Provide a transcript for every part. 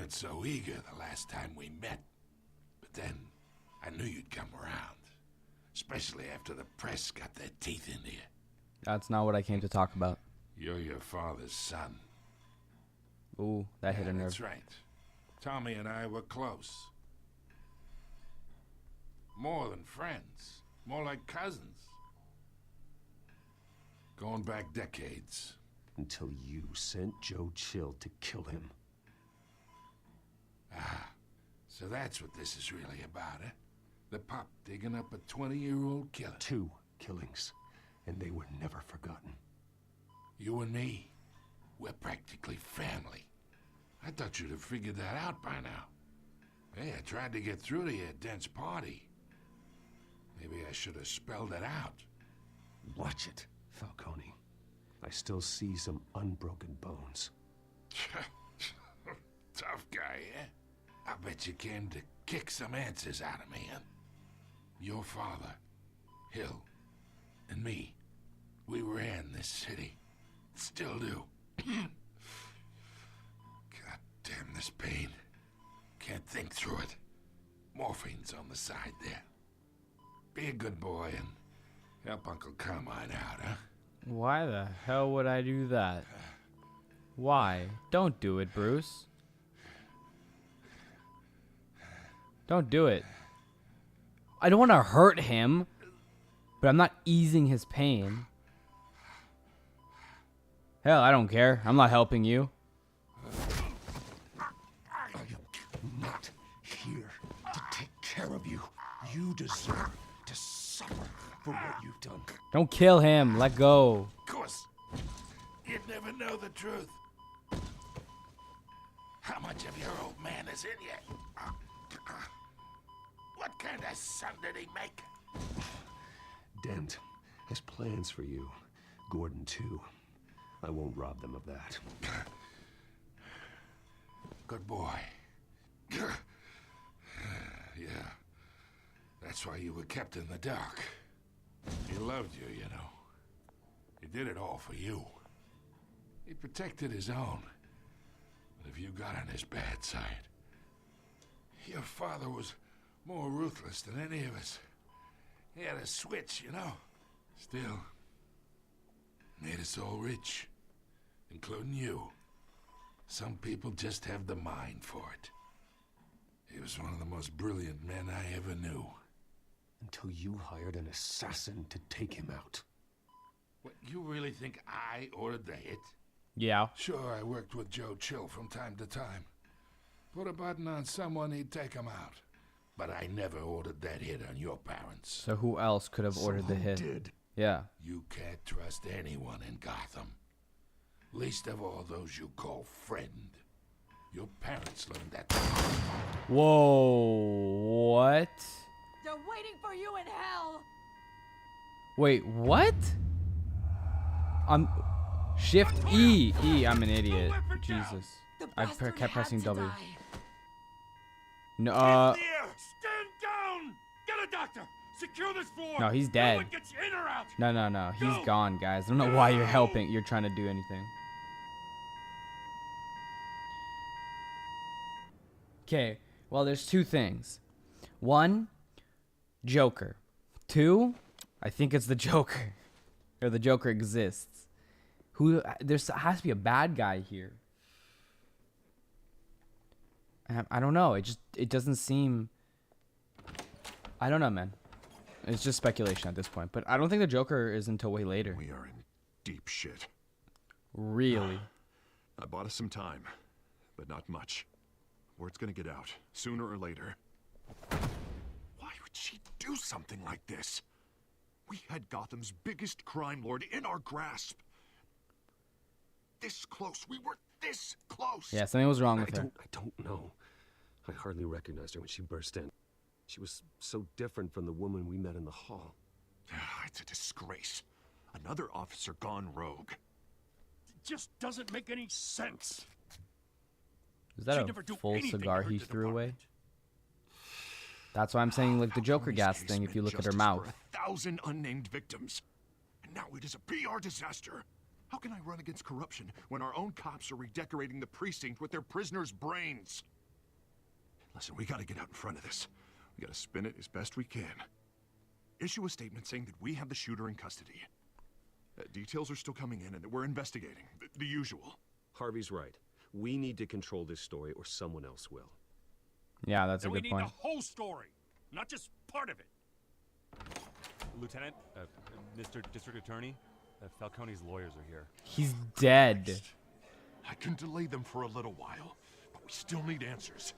weren't so eager the last time we met. But then, I knew you'd come around. Especially after the press got their teeth into you. That's not what I came to talk about. You're your father's son. Ooh, that hit a nerve. That's right. Tommy and I were close. More than friends. More like cousins. Going back decades. Until you sent Joe Chill to kill him. Ah, so that's what this is really about, eh? The pop digging up a 20-year-old killer. 2 killings, and they were never forgotten. You and me, we're practically family. I thought you'd have figured that out by now. Hey, I tried to get through to your dense party. Maybe I should have spelled it out. Watch it, Falcone. I still see some unbroken bones. Tough guy, eh? I bet you came to kick some answers out of me, huh? Your father, Hill, and me, we ran this city. Still do. God damn this pain. Can't think through it. Morphine's on the side there. Be a good boy and help Uncle Carmine out, huh? Why the hell would I do that? Why? Don't do it, Bruce. Don't do it. I don't want to hurt him, but I'm not easing his pain. Hell, I don't care. I'm not helping you. I am not here to take care of you. You deserve to suffer for what you've done. Don't kill him. Let go. Of course. You'd never know the truth. How much of your old man is in you? What kind of son did he make? Dent has plans for you. Gordon, too. I won't rob them of that. Good boy. Yeah. That's why you were kept in the dark. He loved you, you know. He did it all for you. He protected his own. But if you got on his bad side, your father was more ruthless than any of us. He had a switch, you know. Still, made us all rich, including you. Some people just have the mind for it. He was one of the most brilliant men I ever knew. Until you hired an assassin to take him out. What, you really think I ordered the hit? Yeah. Sure, I worked with Joe Chill from time to time. Put a button on someone, he'd take him out. But I never ordered that hit on your parents. So who else could have ordered the hit? Did. Yeah. You can't trust anyone in Gotham. Least of all those you call friend. Your parents learned that. Whoa. What? They're waiting for you in hell. Wait, what? I'm Shift E. E, I'm an idiot. Jesus. I kept pressing W. No, Stand down! Get a doctor! Secure this floor! No, he's No dead. one gets in or out! No. He's Go. gone, guys. I don't know why you're helping. You're trying to do anything. Okay. Well, there's 2 things. 1, Joker. 2, I think it's the Joker. Or the Joker exists. There has to be a bad guy here. I don't know. It doesn't seem. I don't know, man. It's just speculation at this point. But I don't think the Joker is until way later. We are in deep shit. Really? I bought us some time, but not much. Word's gonna get out, sooner or later. Why would she do something like this? We had Gotham's biggest crime lord in our grasp. This close. We were this close. Yeah, something was wrong with her. I don't know. I hardly recognized her when she burst in. She was so different from the woman we met in the hall. It's a disgrace. Another officer gone rogue. It just doesn't make any sense. Is that She'd a never do full anything to cigar hurt he the through away? department. That's why I'm saying, like, the Joker Falcone's gas case thing, if you meant look at her justice mouth. for 1,000 unnamed victims. And now it is a PR disaster. How can I run against corruption when our own cops are redecorating the precinct with their prisoners' brains? Listen, we gotta get out in front of this. We gotta spin it as best we can. Issue a statement saying that we have the shooter in custody. Details are still coming in and that we're investigating. The usual. Harvey's right. We need to control this story or someone else will. Yeah, that's a And we good need point. the whole story, not just part of it. Lieutenant, Mr. District Attorney, Falcone's lawyers are here. He's dead. I can delay them for a little while, but we still need answers.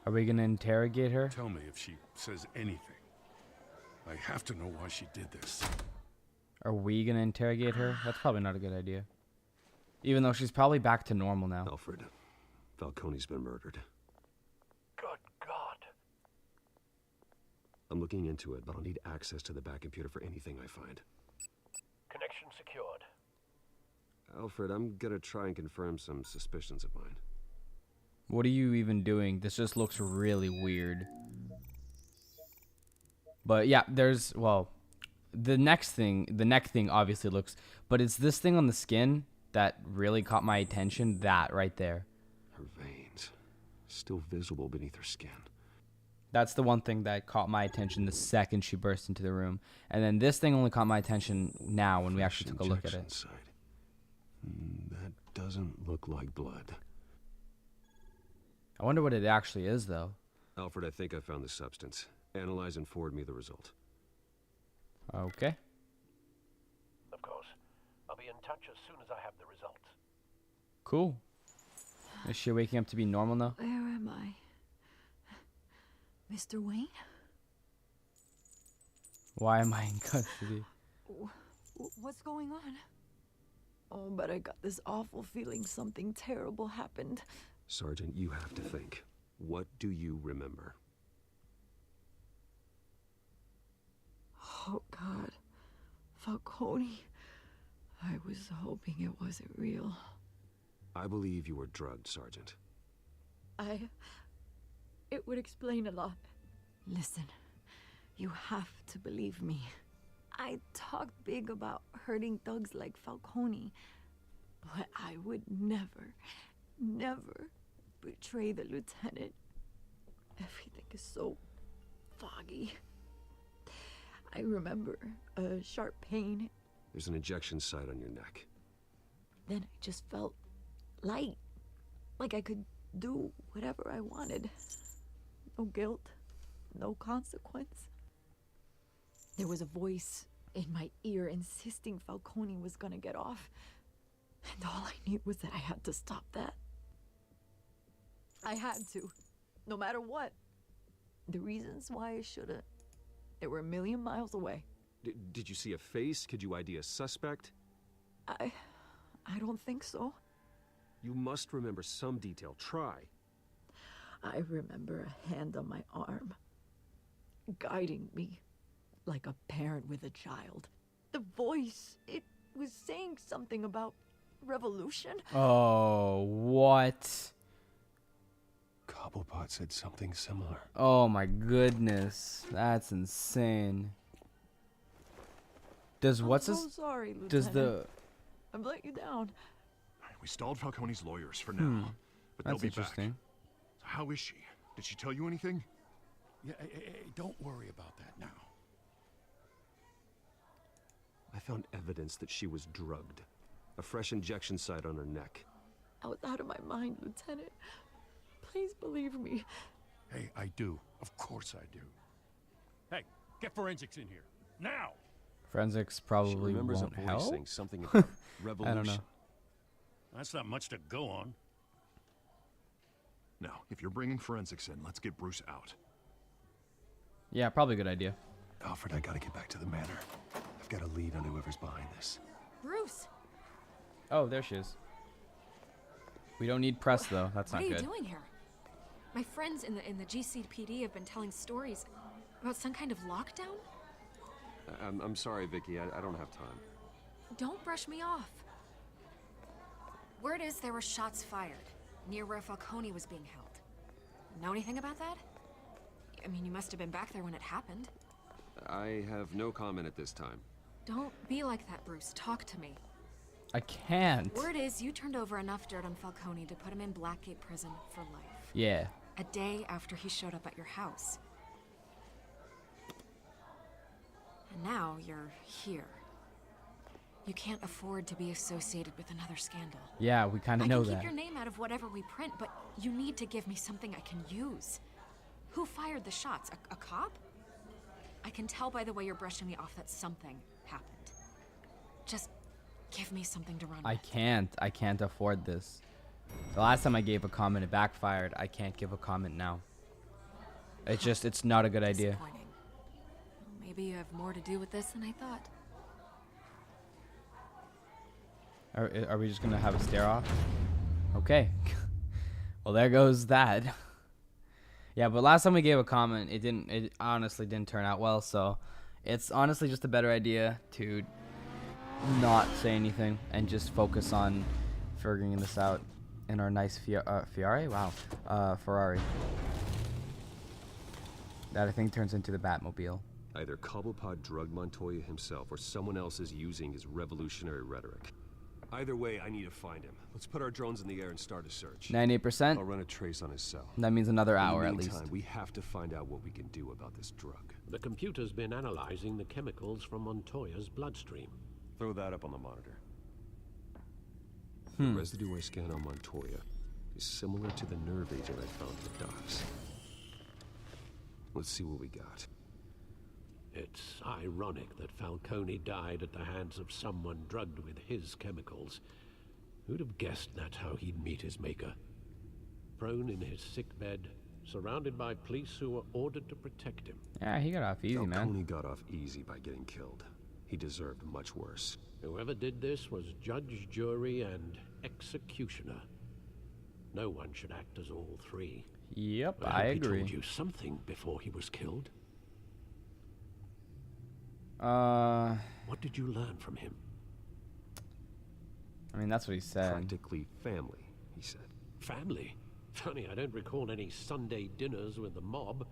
Are we gonna interrogate her? Tell me if she says anything. I have to know why she did this. Are we gonna interrogate her? That's probably not a good idea. Even though she's probably back to normal now. Alfred, Falcone's been murdered. Good God. I'm looking into it, but I'll need access to the back computer for anything I find. Connection secured. Alfred, I'm gonna try and confirm some suspicions of mine. What are you even doing? This just looks really weird. But yeah, there's, well, the neck thing obviously looks, but it's this thing on the skin that really caught my attention, that right there. Her veins, still visible beneath her skin. That's the one thing that caught my attention the second she burst into the room. And then this thing only caught my attention now when we actually took a look at Injection it. site. That doesn't look like blood. I wonder what it actually is, though. Alfred, I think I found the substance. Analyze and forward me the result. Okay. Of course. I'll be in touch as soon as I have the results. Cool. Is she waking up to be normal now? Where am I? Mr. Wayne? Why am I in custody? What's going on? Oh, but I got this awful feeling something terrible happened. Sergeant, you have to think. What do you remember? Oh, God. Falcone. I was hoping it wasn't real. I believe you were drugged, Sergeant. It would explain a lot. Listen, you have to believe me. I talked big about hurting thugs like Falcone, but I would never betray the lieutenant. Everything is so foggy. I remember a sharp pain. There's an injection site on your neck. Then I just felt light, like I could do whatever I wanted. No guilt, no consequence. There was a voice in my ear insisting Falcone was gonna get off. And all I knew was that I had to stop that. I had to, no matter what. The reasons why I should've, they were a million miles away. Did you see a face? Could you ID a suspect? I don't think so. You must remember some detail. Try. I remember a hand on my arm, guiding me like a parent with a child. The voice, it was saying something about revolution. Oh, what? Cobblepot said something similar. Oh my goodness. That's insane. Does what's I'm this? so sorry, Lieutenant. Does the... I've let you down. We stalled Falcone's lawyers for now, but they'll That's be interesting. back. So how is she? Did she tell you anything? Yeah, hey, don't worry about that now. I found evidence that she was drugged. A fresh injection site on her neck. I was out of my mind, Lieutenant. Please believe me. Hey, I do. Of course I do. Hey, get forensics in here. Now! Forensics She probably remembers won't a voice help? saying something about revolution. I don't know. That's not much to go on. Now, if you're bringing forensics in, let's get Bruce out. Yeah, probably a good idea. Alfred, I gotta get back to the manor. I've got a lead on whoever's behind this. Bruce, Oh, there she is. We don't need press, though. That's What not are you good. doing here? My friends in the GCPD have been telling stories about some kind of lockdown. I'm sorry, Vicky. I don't have time. Don't brush me off. Word is there were shots fired near where Falcone was being held. Know anything about that? I mean, you must have been back there when it happened. I have no comment at this time. Don't be like that, Bruce. Talk to me. I can't. Word is you turned over enough dirt on Falcone to put him in Blackgate prison for life. Yeah. A day after he showed up at your house. And now you're here. You can't afford to be associated with another scandal. Yeah, we kind of know I can that. keep your name out of whatever we print, but you need to give me something I can use. Who fired the shots? A cop? I can tell by the way you're brushing me off that something happened. Just give me something to run I with. can't afford this. The last time I gave a comment, it backfired. I can't give a comment now. It's not a good idea. Disappointing. Well, maybe you have more to do with this than I thought. Are we just gonna have a stare off? Okay. Well, there goes that. Yeah, but last time we gave a comment, it honestly didn't turn out well, so it's honestly just a better idea to not say anything and just focus on figuring this out in our nice Ferrari. That I think turns into the Batmobile. Either Cobblepot drugged Montoya himself or someone else is using his revolutionary rhetoric. Either way, I need to find him. Let's put our drones in the air and start a search. 98%. I'll run a trace on his cell. That means another In hour the at meantime, least. we have to find out what we can do about this drug. The computer's been analyzing the chemicals from Montoya's bloodstream. Throw that up on the monitor. The residue I scan on Montoya is similar to the nerve agent I found in the docks. Let's see what we got. It's ironic that Falcone died at the hands of someone drugged with his chemicals. Who'd have guessed that's how he'd meet his maker? Prone in his sickbed, surrounded by police who were ordered to protect him. Yeah, he got off easy, man. Falcone got off easy by getting killed. He deserved much worse. Whoever did this was judge, jury, and executioner. No one should act as all three. Yep, I I hope agree. He told you something before he was killed. What did you learn from him? I mean, that's what he said. Practically family, he said. Family? Funny, I don't recall any Sunday dinners with the mob.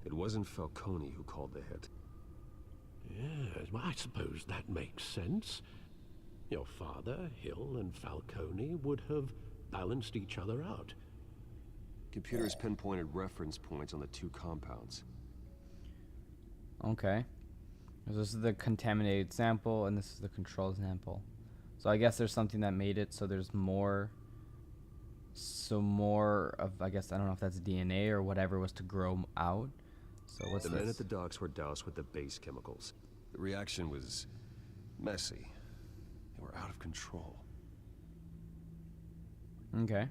It wasn't Falcone who called the hit. Yes, well, I suppose that makes sense. Your father, Hill, and Falcone would have balanced each other out. Computers pinpointed reference points on the two compounds. Okay. So this is the contaminated sample, and this is the control sample. So I guess there's something that made it so there's more. So more of, I guess, I don't know if that's DNA or whatever was to grow out. So what's The this? men at the docks were doused with the base chemicals. The reaction was messy. They were out of control. Okay.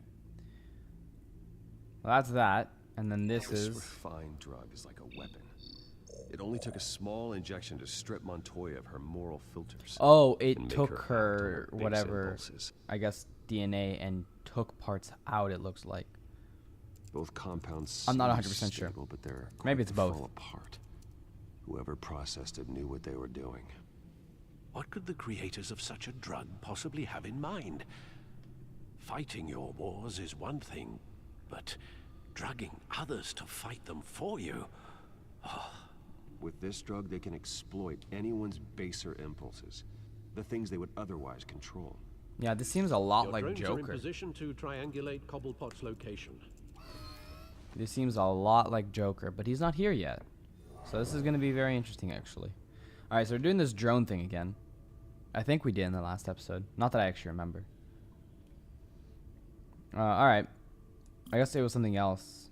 Well, that's that. And then this This is... refined drug is like a weapon. It only took a small injection to strip Montoya of her moral filters. Oh, and it make took her act on her, base whatever, impulses. I guess, DNA and took parts out, it looks like. Both compounds I'm not seem 100% sure. stable, but they're Maybe quick it's to both. fall apart. Whoever processed it knew what they were doing. What could the creators of such a drug possibly have in mind? Fighting your wars is one thing, but drugging others to fight them for you... With this drug, they can exploit anyone's baser impulses. The things they would otherwise control. Yeah, this seems a lot Your like drones are in Joker. position to triangulate Cobblepot's location. This seems a lot like Joker, but he's not here yet. So this is going to be very interesting, actually. Alright, so we're doing this drone thing again. I think we did in the last episode. Not that I actually remember. Alright. I guess it was something else.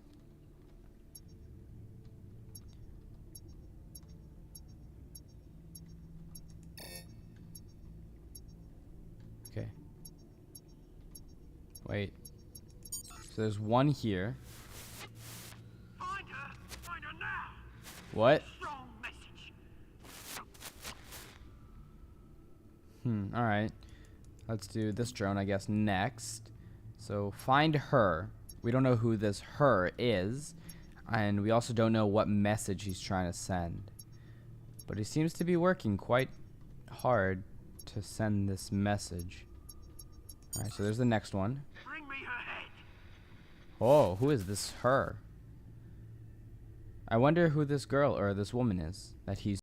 Okay. Wait. So there's one here. Find her! Find her now! What? Strong message! Alright. Let's do this drone, I guess, next. So find her. We don't know who this her is. And we also don't know what message he's trying to send. But he seems to be working quite hard to send this message. Alright, so there's the next one. Bring me her head! Oh, who is this her? I wonder who this girl or this woman is that he's